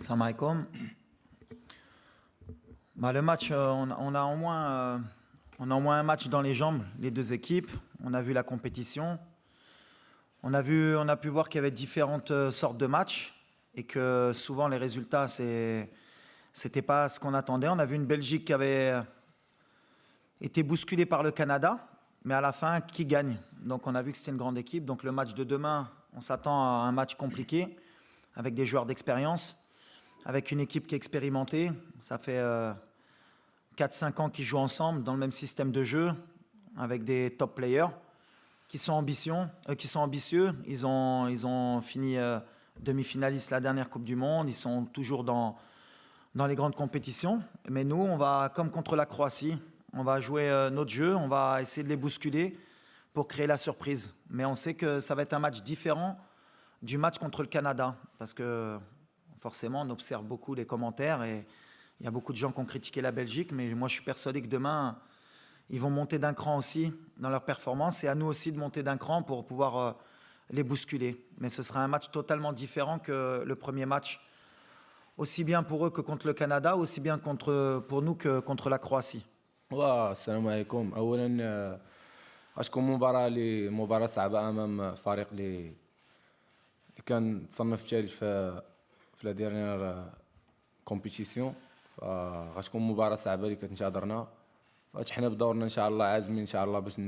Salam alaikum. Le match, on a au moins un match dans les jambes, les deux équipes. On a vu la compétition. On a pu voir qu'il y avait différentes sortes de matchs et que souvent les résultats, c'était pas ce qu'on attendait. On a vu une Belgique qui avait été bousculée par le Canada, mais à la fin, qui gagne? Donc on a vu que c'était une grande équipe. Donc le match de demain, on s'attend à un match compliqué avec des joueurs d'expérience, avec une équipe qui est expérimentée. Ça fait 4-5 ans qu'ils jouent ensemble dans le même système de jeu, avec des top players qui sont ambitieux. Ils ont fini demi-finalistes la dernière Coupe du Monde. Ils sont toujours dans les grandes compétitions. Mais nous, on va, comme contre la Croatie, on va jouer notre jeu, on va essayer de les bousculer pour créer la surprise. Mais on sait que ça va être un match différent du match contre le Canada, parce que forcément, on observe beaucoup les commentaires et il y a beaucoup de gens qui ont critiqué la Belgique, mais moi, je suis persuadé que demain, ils vont monter d'un cran aussi dans leur performance et à nous aussi de monter d'un cran pour pouvoir les bousculer. Mais ce sera un match totalement différent que le premier match, aussi bien pour eux que contre le Canada, aussi bien pour nous que contre la Croatie. السلام عليكم. اولا غتكون مباراه صعبه امام فريق اللي كان تصنف الثالث في لا ديرنيير كومبيتيسيون، فغتكون مباراه صعبه اللي كتنتظرنا. فحنا بدورنا ان شاء الله عازمين ان شاء الله باش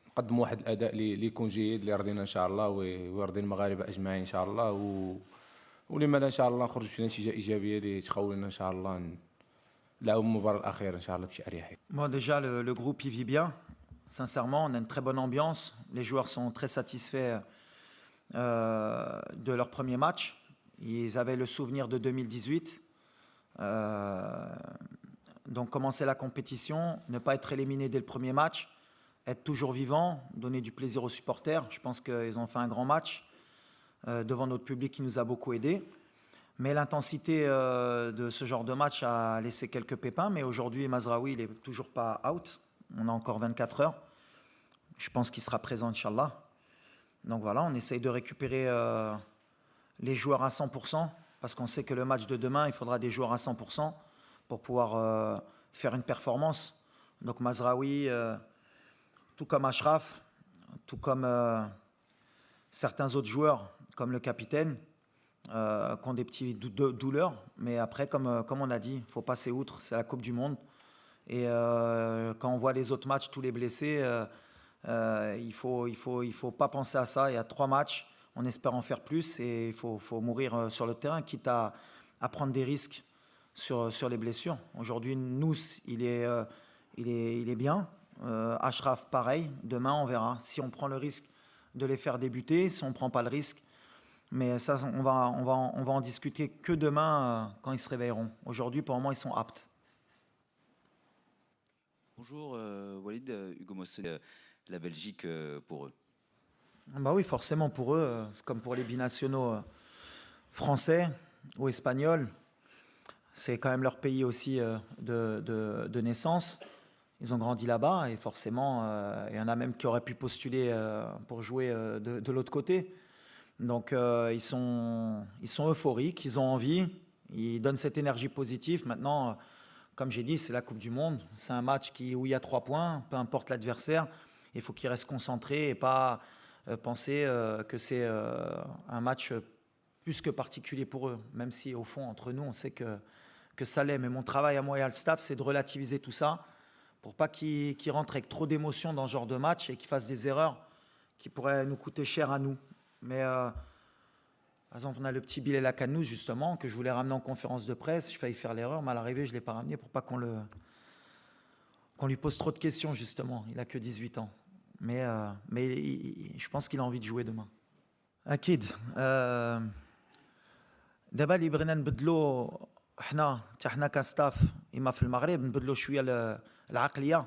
نقدموا واحد الاداء اللي يكون جيد، اللي يرضينا ان شاء الله ويرضي المغاربه اجمعين ان شاء الله، ولما لا ان شاء الله نخرج بنتيجه ايجابيه اللي تخولنا ان شاء الله نلعبوا المباراه الاخيره ان شاء الله بشي اريحيه. Moi déjà le groupe il vit bien. Sincèrement, on a une très bonne ambiance. Les joueurs sont très satisfaits de leur premier match. Ils avaient le souvenir de 2018. Donc commencer la compétition, ne pas être éliminé dès le premier match, être toujours vivant, donner du plaisir aux supporters. Je pense qu'ils ont fait un grand match devant notre public qui nous a beaucoup aidés. Mais l'intensité de ce genre de match a laissé quelques pépins. Mais aujourd'hui, Mazraoui, il n'est toujours pas out. On a encore 24 heures. Je pense qu'il sera présent, Inch'Allah. Donc voilà, on essaye de récupérer les joueurs à 100%, parce qu'on sait que le match de demain, il faudra des joueurs à 100% pour pouvoir faire une performance. Donc Mazraoui, tout comme Ashraf, tout comme certains autres joueurs, comme le capitaine, qui ont des petites douleurs. Mais après, comme on a dit, il faut passer outre, c'est la Coupe du Monde. Et quand on voit les autres matchs, tous les blessés, il faut pas penser à ça. Il y a 3 matchs, on espère en faire plus et il faut mourir sur le terrain, quitte à prendre des risques sur les blessures. Aujourd'hui, Nous, il est bien. Ashraf, pareil. Demain, on verra si on prend le risque de les faire débuter, si on ne prend pas le risque. Mais ça, on va en discuter que demain quand ils se réveilleront. Aujourd'hui, pour le moment, ils sont aptes. Bonjour Walid, Hugo Mossel, la Belgique pour eux. Bah oui, forcément pour eux, c'est comme pour les binationaux français ou espagnols. C'est quand même leur pays aussi de naissance. Ils ont grandi là-bas et forcément, il y en a même qui auraient pu postuler pour jouer de l'autre côté. Donc ils sont euphoriques, ils ont envie, ils donnent cette énergie positive. Maintenant, comme j'ai dit, c'est la Coupe du Monde. C'est un match où il y a 3 points, peu importe l'adversaire. Il faut qu'ils restent concentrés et pas penser que c'est un match plus que particulier pour eux. Même si au fond, entre nous, on sait que ça l'est. Mais mon travail à moi et à le staff, c'est de relativiser tout ça pour pas qu'ils rentrent avec trop d'émotions dans ce genre de match et qu'ils fassent des erreurs qui pourraient nous coûter cher à nous. Mais par exemple, on a le petit Bilal Akanous, justement, que je voulais ramener en conférence de presse. J'ai failli faire l'erreur, mais à l'arrivée, je ne l'ai pas ramené pour pas qu'on lui pose trop de questions, justement. Il n'a que 18 ans. Mais je pense qu'il a envie de jouer demain. أكيد. دابا اللي بغينا نبدلو حنا كستاف إما في المغرب نبدلو شوية العقلية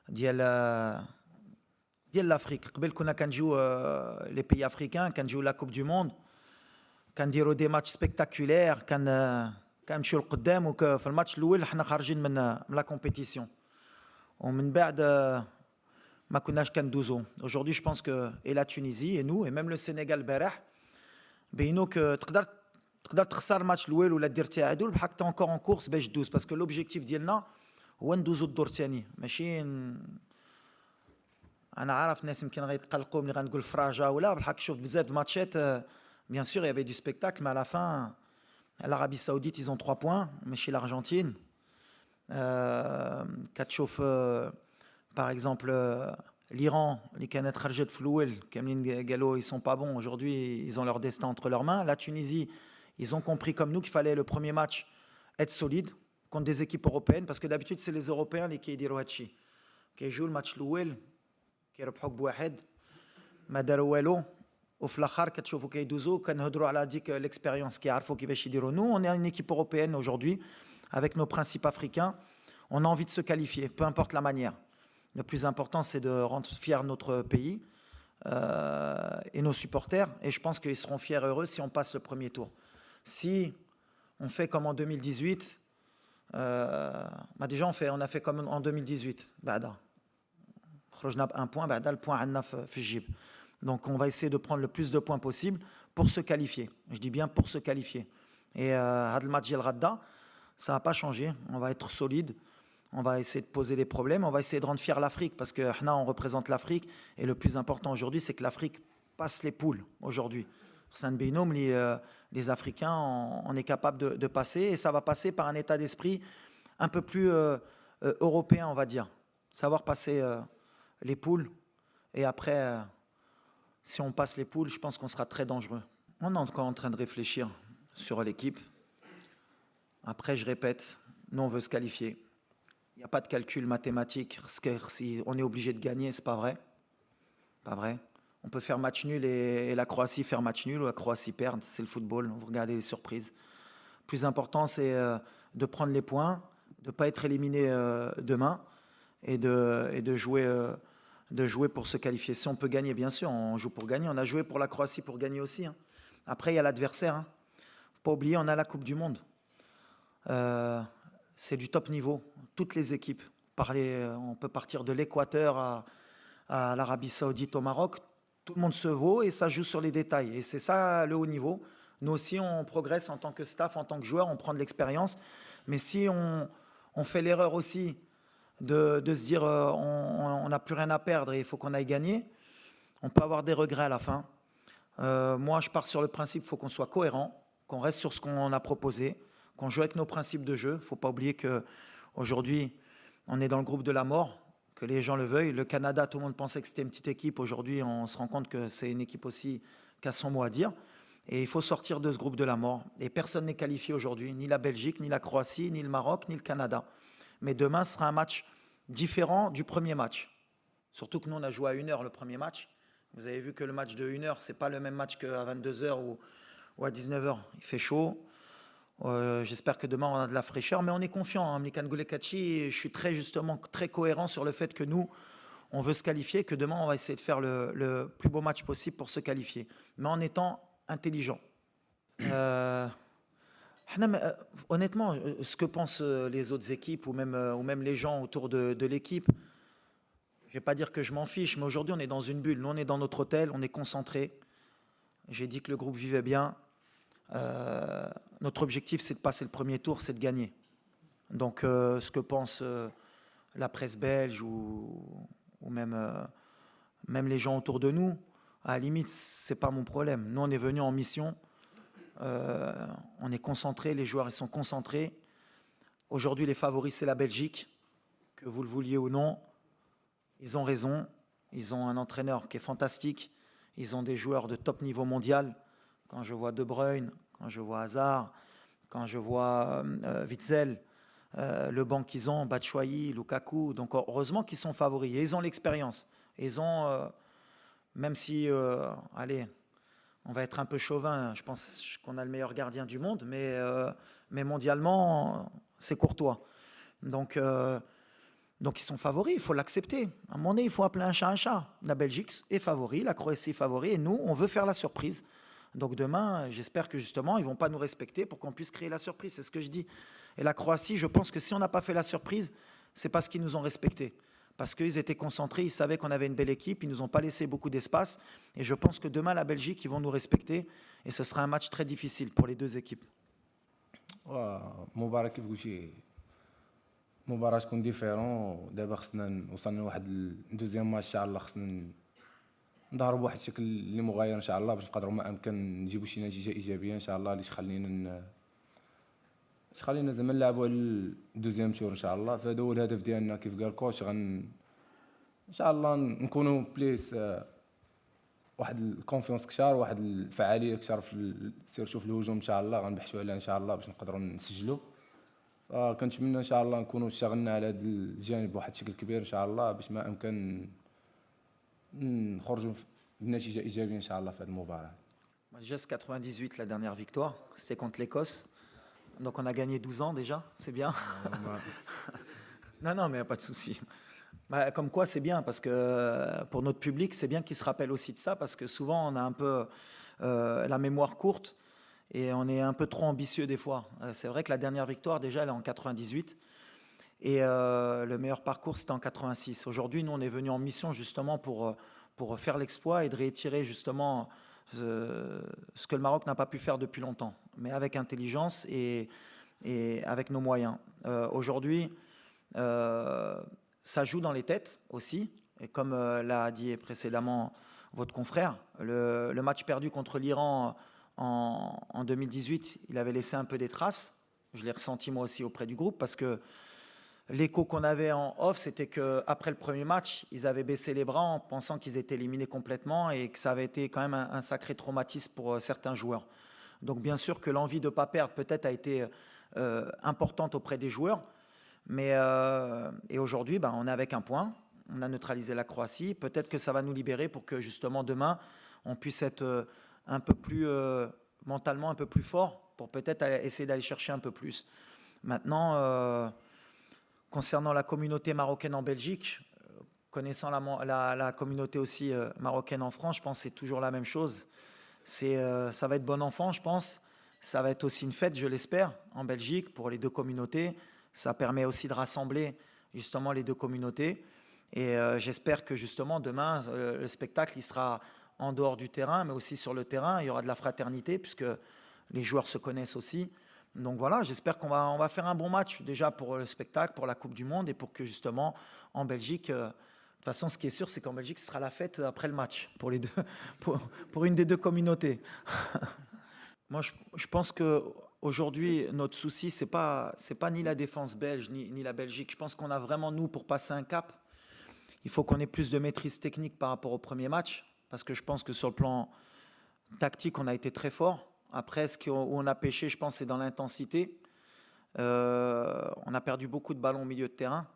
ديال لافريك. قبل كنا كنجيو لي بيي افريكان كنجيو لا كوب دو موند كنديروا دي ماتش سبيكتاكولير كنمشيو لقدام وفي الماتش الاول حنا خارجين من لا كومبيتيسيون ومن بعد ما كناش كندوزو. Aujourd'hui je pense que et la Tunisie et nous et même le Sénégal البارح بينوا que تقدر تقدر تخسر الماتش الاول ولا دير تعادل بحال انت encore en course باش دوز باسكو لوبجيكتيف ديالنا هو ندوزو الدور الثاني ماشي انا عارف الناس يمكن غيتقلقوا ملي غنقول فراجه ولا بالحق شفت بزاف د الماتشات بيان سور il y avait du spectacle mais à la fin l'Arabie Saoudite ils ont 3 points ماشي l'Argentine كتشوف par exemple l'Iran اللي كانت خرجت في الاول كاملين قالوا ils sont pas bons aujourd'hui ils ont leur destin entre leurs mains la Tunisie ils ont compris comme nous qu'il fallait le premier match être solide contre des équipes européennes parce que d'habitude c'est les Européens اللي كيديروا هادشي كيجيو الماتش الاول كيربحوك بواحد ما داروا والو وفي الاخر كتشوفوا كيدوزوا كنهضروا على ديك l'expérience كيعرفوا كيفاش يديروا nous on est une équipe européenne aujourd'hui avec nos principes africains on a envie de se qualifier peu importe la manière le plus important c'est de rendre fier notre pays et nos supporters et je pense qu'ils seront fiers et heureux si on passe le premier tour si on fait comme en 2018 déjà on a fait comme en 2018 بعدا خرجنا ب1 point بعدا البوان عندنا في الجيب donc on va essayer de prendre le plus de points possible pour se qualifier je dis bien pour se qualifier et هذا الماتش ديال غدا ça va pas changer on va être solide on va essayer de poser des problèmes on va essayer de rendre fier l'Afrique parce que حنا on représente l'Afrique et le plus important aujourd'hui c'est que l'Afrique passe les poules aujourd'hui les Africains on est capable de passer et ça va passer par un état d'esprit un peu plus européen on va dire savoir passer les poules et après si on passe les poules je pense qu'on sera très dangereux on est encore en train de réfléchir sur l'équipe après je répète nous on veut se qualifier il n'y a pas de calcul mathématique si on est obligé de gagner c'est pas vrai on peut faire match nul et la Croatie faire match nul ou la Croatie perdre c'est le football vous regardez les surprises le plus important c'est de prendre les points de ne pas être éliminé demain et de jouer pour se qualifier. Si on peut gagner, bien sûr, on joue pour gagner. On a joué pour la Croatie pour gagner aussi. Après, il y a l'adversaire. Il ne faut pas oublier, on a la Coupe du Monde. C'est du top niveau. Toutes les équipes. On peut partir de l'Équateur à l'Arabie Saoudite, au Maroc. Tout le monde se vaut et ça joue sur les détails. Et c'est ça le haut niveau. Nous aussi, on progresse en tant que staff, en tant que joueur, on prend de l'expérience. Mais si on fait l'erreur aussi de se dire on n'a plus rien à perdre et il faut qu'on aille gagner, on peut avoir des regrets à la fin. Moi, je pars sur le principe qu'il faut qu'on soit cohérent, qu'on reste sur ce qu'on a proposé, qu'on joue avec nos principes de jeu. Il ne faut pas oublier qu'aujourd'hui, on est dans le groupe de la mort, que les gens le veuillent. Le Canada, tout le monde pensait que c'était une petite équipe. Aujourd'hui, on se rend compte que c'est une équipe aussi qui a son mot à dire. Et il faut sortir de ce groupe de la mort. Et personne n'est qualifié aujourd'hui, ni la Belgique, ni la Croatie, ni le Maroc, ni le Canada. Mais demain, ce sera un match différent du premier match. Surtout que nous, on a joué à 1h le premier match. Vous avez vu que le match de 1h, ce n'est pas le même match qu'à 22h ou à 19h. Il fait chaud. J'espère que demain, on a de la fraîcheur. Mais on est confiant. Mlikan Goulekachi, je suis très cohérent sur le fait que nous, on veut se qualifier, que demain, on va essayer de faire le plus beau match possible pour se qualifier. Mais en étant intelligent. Honnêtement, ce que pensent les autres équipes ou même les gens autour de l'équipe, je ne vais pas dire que je m'en fiche, mais aujourd'hui on est dans une bulle. Nous on est dans notre hôtel, on est concentré. J'ai dit que le groupe vivait bien. Notre objectif c'est de passer le premier tour, c'est de gagner. Donc ce que pense la presse belge ou même les gens autour de nous, à la limite c'est pas mon problème. Nous on est venus en mission. On est concentrés, les joueurs ils sont concentrés. Aujourd'hui, les favoris, c'est la Belgique. Que vous le vouliez ou non, ils ont raison. Ils ont un entraîneur qui est fantastique. Ils ont des joueurs de top niveau mondial. Quand je vois De Bruyne, quand je vois Hazard, quand je vois Witzel, le banc qu'ils ont, Batshuayi, Lukaku. Donc heureusement qu'ils sont favoris. Et ils ont l'expérience. Ils ont, même si, on va être un peu chauvin, je pense qu'on a le meilleur gardien du monde, mais mondialement, c'est Courtois. Donc ils sont favoris, il faut l'accepter. À un moment donné, il faut appeler un chat un chat. La Belgique est favori, la Croatie est favori, et nous, on veut faire la surprise. Donc demain, j'espère que justement, ils ne vont pas nous respecter pour qu'on puisse créer la surprise, c'est ce que je dis. Et la Croatie, je pense que si on n'a pas fait la surprise, c'est parce qu'ils nous ont respectés. parce qu'ils étaient concentrés, ils savaient qu'on avait une belle équipe, ils ne nous ont pas laissé beaucoup d'espace. Et je pense que demain, la Belgique, ils vont nous respecter. Et ce sera un match très difficile pour les deux équipes. مباراة كيف قلتي مباراة تكون ديفيرون. دابا خصنا وصلنا لواحد الدوزيام ماتش ان شاء الله، خصنا نظهروا بواحد الشكل اللي مغاير ان شاء الله باش نقدروا ما امكن نجيبوا شي نتيجه ايجابيه ان شاء الله اللي تخلينا زعما نلعبوا على الدوزيام تور ان شاء الله. فهذا هو الهدف ديالنا كيف قال الكوتش، ان شاء الله نكونوا بليس واحد الكونفيونس كثار، واحد الفعاليه كثار سيرتو في الهجوم ان شاء الله غنبحثوا عليها ان شاء الله باش نقدروا نسجلوا. كنتمنى ان شاء الله نكونوا اشتغلنا على هذا الجانب بواحد الشكل كبير ان شاء الله باش ما امكن نخرجوا بنتيجه ايجابيه ان شاء الله في هذه المباراه. Geste 98, la dernière victoire, c'était contre l'Écosse. Donc on a gagné 12 ans déjà, c'est bien. Non, mais il n'y a pas de souci. Bah, comme quoi, c'est bien, parce que pour notre public, c'est bien qu'ils se rappellent aussi de ça, parce que souvent, on a un peu la mémoire courte et on est un peu trop ambitieux des fois. C'est vrai que la dernière victoire, déjà, elle est en 98 et le meilleur parcours, c'était en 86. Aujourd'hui, nous, on est venus en mission justement pour faire l'exploit et de réitérer justement ce que le Maroc n'a pas pu faire depuis longtemps, mais avec intelligence et avec nos moyens. Aujourd'hui, ça joue dans les têtes aussi, et comme l'a dit précédemment votre confrère, le match perdu contre l'Iran en 2018, il avait laissé un peu des traces. Je l'ai ressenti moi aussi auprès du groupe, parce que l'écho qu'on avait en off, c'était qu'après le premier match, ils avaient baissé les bras en pensant qu'ils étaient éliminés complètement et que ça avait été quand même un sacré traumatisme pour certains joueurs. Donc bien sûr que l'envie de ne pas perdre peut-être a été importante auprès des joueurs. Mais et aujourd'hui, on est avec un point. On a neutralisé la Croatie. Peut-être que ça va nous libérer pour que justement demain, on puisse être un peu plus mentalement un peu plus fort pour peut-être essayer d'aller chercher un peu plus. Maintenant, concernant la communauté marocaine en Belgique, connaissant la communauté aussi marocaine en France, je pense que c'est toujours la même chose. Ça va être bon enfant, je pense. Ça va être aussi une fête, je l'espère, en Belgique pour les deux communautés. Ça permet aussi de rassembler justement les deux communautés. Et j'espère que justement demain, le spectacle il sera en dehors du terrain, mais aussi sur le terrain. Il y aura de la fraternité puisque les joueurs se connaissent aussi. Donc voilà, j'espère qu'on va faire un bon match déjà pour le spectacle, pour la Coupe du Monde et pour que justement en Belgique, de toute façon ce qui est sûr c'est qu'en Belgique ce sera la fête après le match pour les deux, pour une des deux communautés. Moi je pense qu'aujourd'hui notre souci c'est pas ni la défense belge ni la Belgique. Je pense qu'on a vraiment nous pour passer un cap. Il faut qu'on ait plus de maîtrise technique par rapport au premier match parce que je pense que sur le plan tactique on a été très fort. Après, où on a pêché, je pense, c'est dans l'intensité. On a perdu beaucoup de ballons au milieu de terrain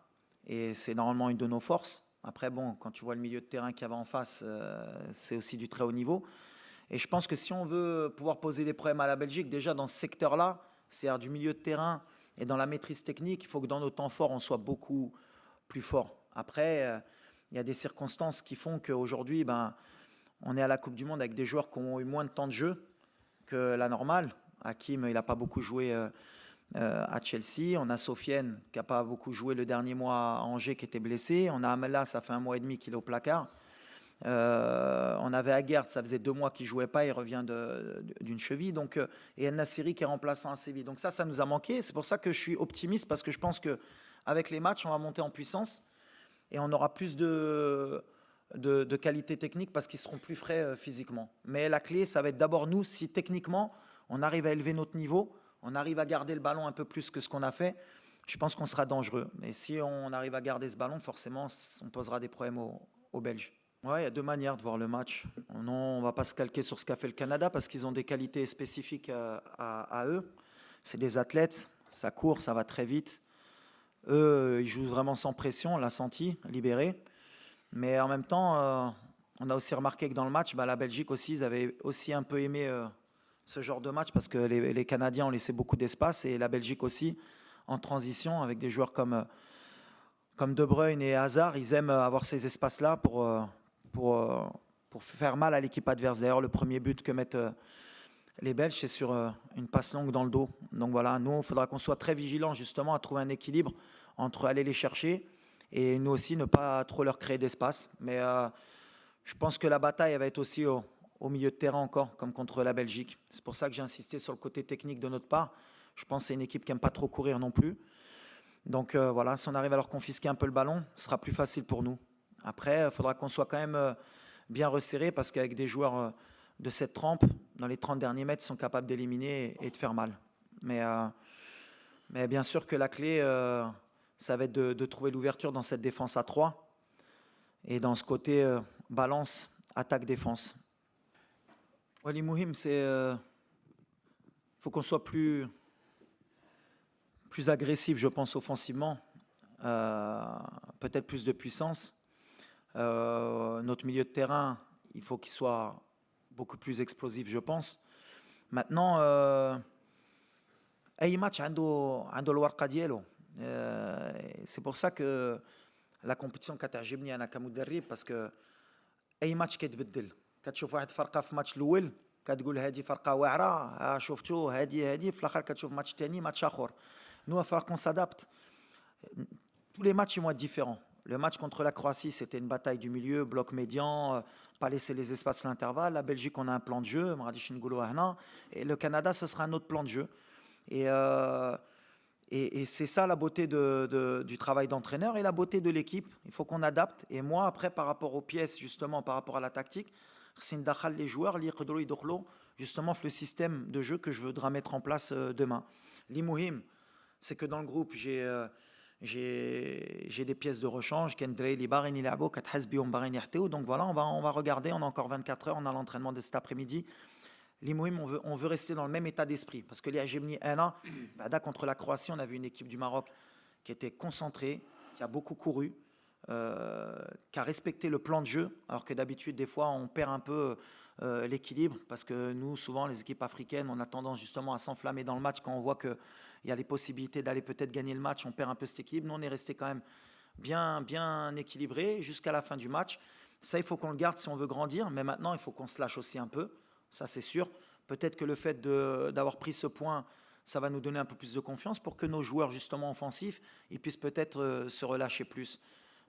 et c'est normalement une de nos forces. Après, bon, quand tu vois le milieu de terrain qu'il y avait en face, c'est aussi du très haut niveau. Et je pense que si on veut pouvoir poser des problèmes à la Belgique, déjà dans ce secteur-là, c'est-à-dire du milieu de terrain et dans la maîtrise technique, il faut que dans nos temps forts, on soit beaucoup plus fort. Après, il y a des circonstances qui font qu'aujourd'hui, on est à la Coupe du Monde avec des joueurs qui ont eu moins de temps de jeu que la normale. Hakim, il n'a pas beaucoup joué à Chelsea. On a Sofiane, qui n'a pas beaucoup joué le dernier mois à Angers, qui était blessé. On a Amela, ça fait 1 mois et demi qu'il est au placard. On avait Aguerd, ça faisait 2 mois qu'il ne jouait pas, il revient d'une cheville. Donc, et El Nassiri qui est remplaçant à Séville. Donc ça nous a manqué. C'est pour ça que je suis optimiste, parce que je pense qu'avec les matchs, on va monter en puissance et on aura plus de qualité technique parce qu'ils seront plus frais physiquement. Mais la clé, ça va être d'abord nous, si techniquement, on arrive à élever notre niveau, on arrive à garder le ballon un peu plus que ce qu'on a fait, je pense qu'on sera dangereux. Mais si on arrive à garder ce ballon, forcément, on posera des problèmes aux Belges. Ouais, il y a 2 manières de voir le match. Non, on ne va pas se calquer sur ce qu'a fait le Canada parce qu'ils ont des qualités spécifiques à eux. C'est des athlètes, ça court, ça va très vite. Eux, ils jouent vraiment sans pression, on l'a senti, libérés. Mais en même temps, on a aussi remarqué que dans le match, la Belgique aussi, ils avaient aussi un peu aimé ce genre de match parce que les Canadiens ont laissé beaucoup d'espace et la Belgique aussi, en transition, avec des joueurs comme De Bruyne et Hazard, ils aiment avoir ces espaces-là pour faire mal à l'équipe adverse. D'ailleurs, le premier but que mettent les Belges, c'est sur une passe longue dans le dos. Donc voilà, nous, il faudra qu'on soit très vigilants justement à trouver un équilibre entre aller les chercher et nous aussi ne pas trop leur créer d'espace. Mais je pense que la bataille elle va être aussi au milieu de terrain encore, comme contre la Belgique. C'est pour ça que j'ai insisté sur le côté technique de notre part. Je pense que c'est une équipe qui n'aime pas trop courir non plus. Donc voilà, si on arrive à leur confisquer un peu le ballon, ce sera plus facile pour nous. Après, il faudra qu'on soit quand même bien resserré parce qu'avec des joueurs de cette trempe, dans les 30 derniers mètres, ils sont capables d'éliminer et de faire mal. Mais bien sûr que la clé, ça va être de trouver l'ouverture dans cette défense à 3 et dans ce côté balance, attaque, défense. Wali Mouhim, il faut qu'on soit plus agressif, je pense, offensivement. Peut-être plus de puissance. Notre milieu de terrain, il faut qu'il soit beaucoup plus explosif, je pense. Maintenant, أي match عنده الورقة ديالو. C'est pour ça que la compétition كتعجبني أنا كمدرب parce que أي match كيتبدل. كتشوف واحد فرقة في ماتش الأول كتقول هذه فرقة واعرة شفتوا هذه في الآخر كتشوف ماتش ثاني ماتش آخر. Nous, il va falloir qu'on s'adapte. Tous les matchs ils vont être différents. Le match contre la Croatie, c'était une bataille du milieu, bloc médian, pas laisser les espaces à l'intervalle. La Belgique, on a un plan de jeu, et le Canada, ce sera un autre plan de jeu. Et c'est ça la beauté du travail d'entraîneur et la beauté de l'équipe. Il faut qu'on adapte. Et moi, après, par rapport aux pièces, justement, par rapport à la tactique, les joueurs, justement, le système de jeu que je voudrais mettre en place demain. L'imouhim, c'est que dans le groupe, j'ai des pièces de rechange. Donc voilà, on va regarder. On a encore 24 heures. On a l'entraînement de cet après-midi. L'imouhim, on veut rester dans le même état d'esprit. Parce que contre la Croatie, on a vu une équipe du Maroc qui était concentrée, qui a beaucoup couru, qui a respecté le plan de jeu. Alors que d'habitude, des fois, on perd un peu l'équilibre. Parce que nous, souvent, les équipes africaines, on a tendance justement à s'enflammer dans le match quand on voit qu'il y a les possibilités d'aller peut-être gagner le match. On perd un peu cet équilibre. Nous, on est resté quand même bien équilibré jusqu'à la fin du match. Ça, il faut qu'on le garde si on veut grandir. Mais maintenant, il faut qu'on se lâche aussi un peu. Ça, c'est sûr. Peut-être que le fait d'avoir pris ce point, ça va nous donner un peu plus de confiance pour que nos joueurs, justement, offensifs, ils puissent peut-être se relâcher plus.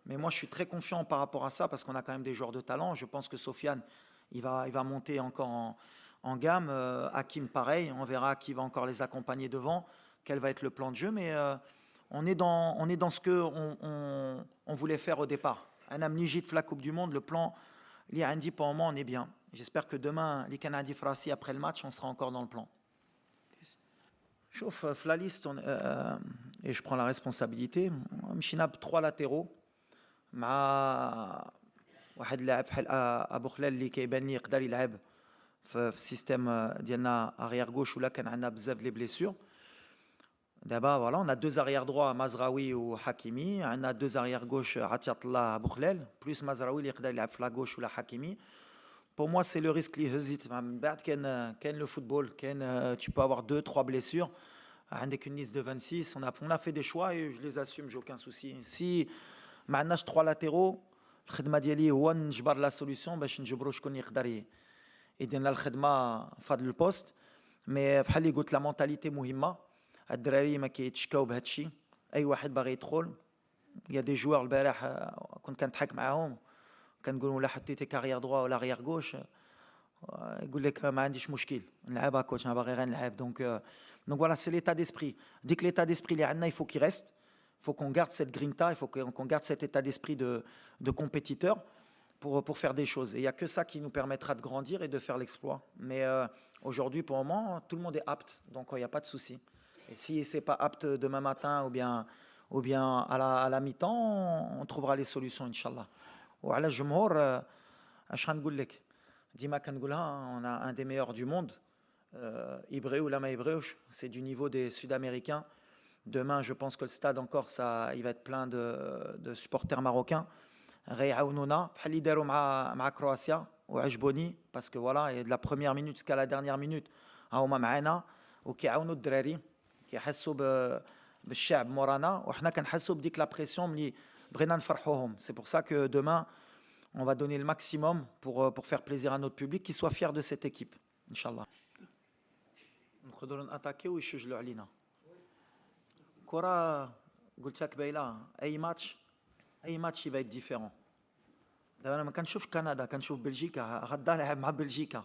Mais moi, je suis très confiant par rapport à ça parce qu'on a quand même des joueurs de talent. Je pense que Sofiane, il va monter encore en gamme. Hakim, pareil. On verra qui va encore les accompagner devant, quel va être le plan de jeu. Mais on est dans ce qu'on on voulait faire au départ. Un amnigit de la Coupe du Monde, le plan, il y a un dit pour le moment, on est bien. J'espère que demain, les Canadiens Frassi, après le match, on sera encore dans le plan. Chauffe, la liste, et je prends la responsabilité. Mchinab 3 latéraux. مع واحد اللاعب بحال ابو خلال اللي كيبان لي يقدر يلعب في السيستيم ديالنا اريير غوش ولا كان عندنا بزاف لي بليسور. دابا فوالا on a deux arrière droits Mazraoui ou Hakimi, on a deux arrière gauche Atiat Allah Abou Khlal plus Mazraoui اللي يقدر يلعب في la gauche ولا Hakimi. Pour moi, c'est le risque اللي هزيت من بعد كاين le football, tu peux avoir 2-3 blessures. عندك une liste de 26, on a fait des choix et je les assume, j'ai aucun souci. Si ما عندناش 3 latéraux, الخدمه ديالي هو نجبر لا سوليوشن باش نجبروا شكون يقدر يدير لنا الخدمه في هذا البوست. مي بحال اللي قلت لا مونتاليتي مهمه. الدراري ما كيتشكاو بهذا الشيء. اي واحد باغي يدخل. يا دي جوار البارح كنت كنضحك معاهم كنقول ولا حطيتي كارير دروا ولا اريير غوش يقول لك ما عنديش مشكل نلعبها كوتش انا باغي غير نلعب. Donc voilà, c'est l'état d'esprit. Dès que l'état d'esprit est عندنا, il faut qu'il reste. Il faut qu'on garde cette grinta, il faut qu'on garde cet état d'esprit de compétiteur pour faire des choses. Et il n'y a que ça qui nous permettra de grandir et de faire l'exploit. Mais aujourd'hui, pour le moment, tout le monde est apte, donc il n'y a pas de souci. Et si ce n'est pas apte demain matin ou bien à la mi-temps, on trouvera les solutions, Inch'Allah. وعلى الجمهور اش غنقول لك ديما كنقولها on a un des meilleurs du monde يبغيو ولا ما يبغيوش, c'est du niveau des Sud-Américains. Demain, je pense que le stade encore, il va être plein de supporters marocains. غيعاونونا بحال اللي داروا مع كرواتيا وعجبوني parce que voilà, et de la première minute jusqu'à la dernière minute هما معانا وكيعاونوا الدراري كيحسوا بالشعب مورانا وحنا كنحسوا بديك لا بريسيون ملي بغينا نفرحوهم. C'est pour ça que demain, on va donner le maximum pour faire plaisir à notre public, qui soit fier de cette équipe, Inch'Allah. نقدروا ناتاكيو ويسجلوا علينا. كرة قلت لك بايله اي اي ماتش يبقى ديفيرون. دابا انا ما كنشوفش كندا، كنشوف بلجيكا، غدا لعب مع بلجيكا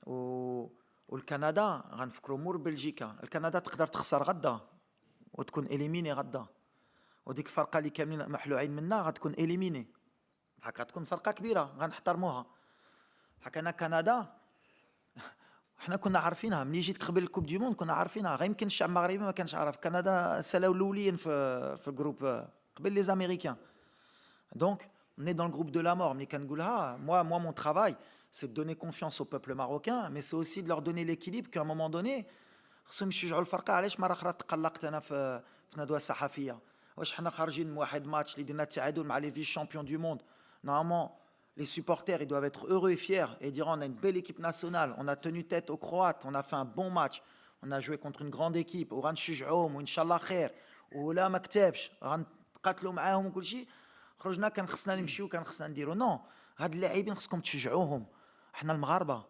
والكندا غنفكروا مور بلجيكا. الكندا تقدر تخسر غدا وتكون اليميني غدا، وديك الفرقه اللي كاملين محلوعين منها غتكون اليميني. هكا تكون فرقه كبيره غنحترموها. هكا انا كندا حنا كنا عارفينها ملي جيت قبل الكوب دي موند، كنا عارفينها. غير يمكن الشعب المغربي ما كانش عارف كندا سالاو الاولين في الجروب قبل لي زاميريكان. دونك on est dans le groupe de la mort. ملي كنقولها moi mon travail c'est de donner confiance au peuple marocain, mais c'est aussi de leur donner l'équilibre qu'à un moment donné خصهم يشجعوا الفرقه. علاش مره اخرى تقلقت انا في ندوه صحفيه؟ واش حنا خارجين من واحد ماتش اللي درنا التعادل مع لي فيس شامبيون دو موند؟ Normalement, les supporters, ils doivent être heureux et fiers et dire on a une belle équipe nationale, on a tenu tête aux Croates, on a fait un bon match, on a joué contre une grande équipe, وغنشجعوهم وإن شاء الله خير، ولا ما كتبش غنتقاتلوا معاهم وكل شيء. خرجنا كان خصنا نمشيو، كان خصنا نديرو نو. هاد اللاعبين خصكم تشجعوهم. احنا المغاربة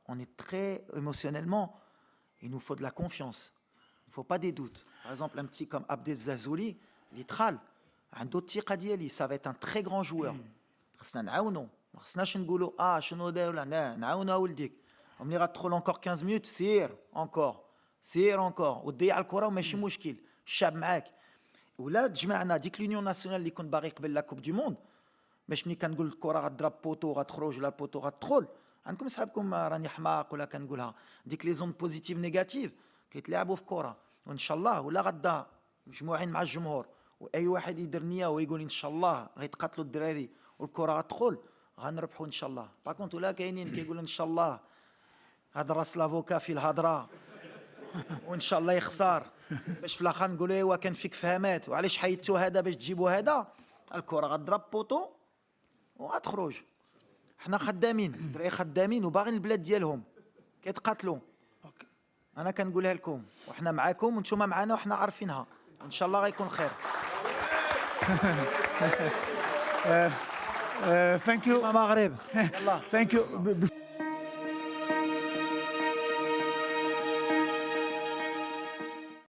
on est très émotionnellement, il nous faut de la confiance, il faut pas des doutes. Par exemple, un petit comme Abdel Zazouli, l'Itral, عنده الثقة ديالي، ça va être un très grand joueur. خصنا نعاونو، ما خصناش نقولوا شنو دار ولا لا، نعاونو ولديك. وملي غتدخل انكور 15 مينوت سير انكور وتضيع الكره وماشي مشكل، الشعب معاك. ولا تجمعنا ديك لونيون ناسيونال اللي كنت باغي قبل لا كوب دي موند، باش ملي كنقول الكره غتضرب بوطو غتخرج ولا البوطو غتدخل، عندكم صحابكم راني حماق ولا كنقولها، ديك لي زون بوزيتيف نيجاتيف كيتلعبوا في كره. وان شاء الله ولا غدا مجموعين مع الجمهور واي واحد يدير نيه ويقول ان شاء الله غيتقاتلوا الدراري والكره غتدخل غنربحوا ان شاء الله. باكونت ولا كاينين كيقولوا ان شاء الله هذا راس لافوكا في الهضره وان شاء الله يخسر، باش في الاخر نقولوا ايوا كان فيك فهمات وعلاش حيدتوا هذا باش تجيبوا هذا. الكره غتضرب بوطو وغتخرج. حنا خدامين، الدراري خدامين وباغيين البلاد ديالهم كيتقاتلوا. انا كنقولها لكم وحنا معاكم وانتم معنا وحنا عارفينها، ان شاء الله غيكون خير. Thank you. مغرب يلا. Thank you.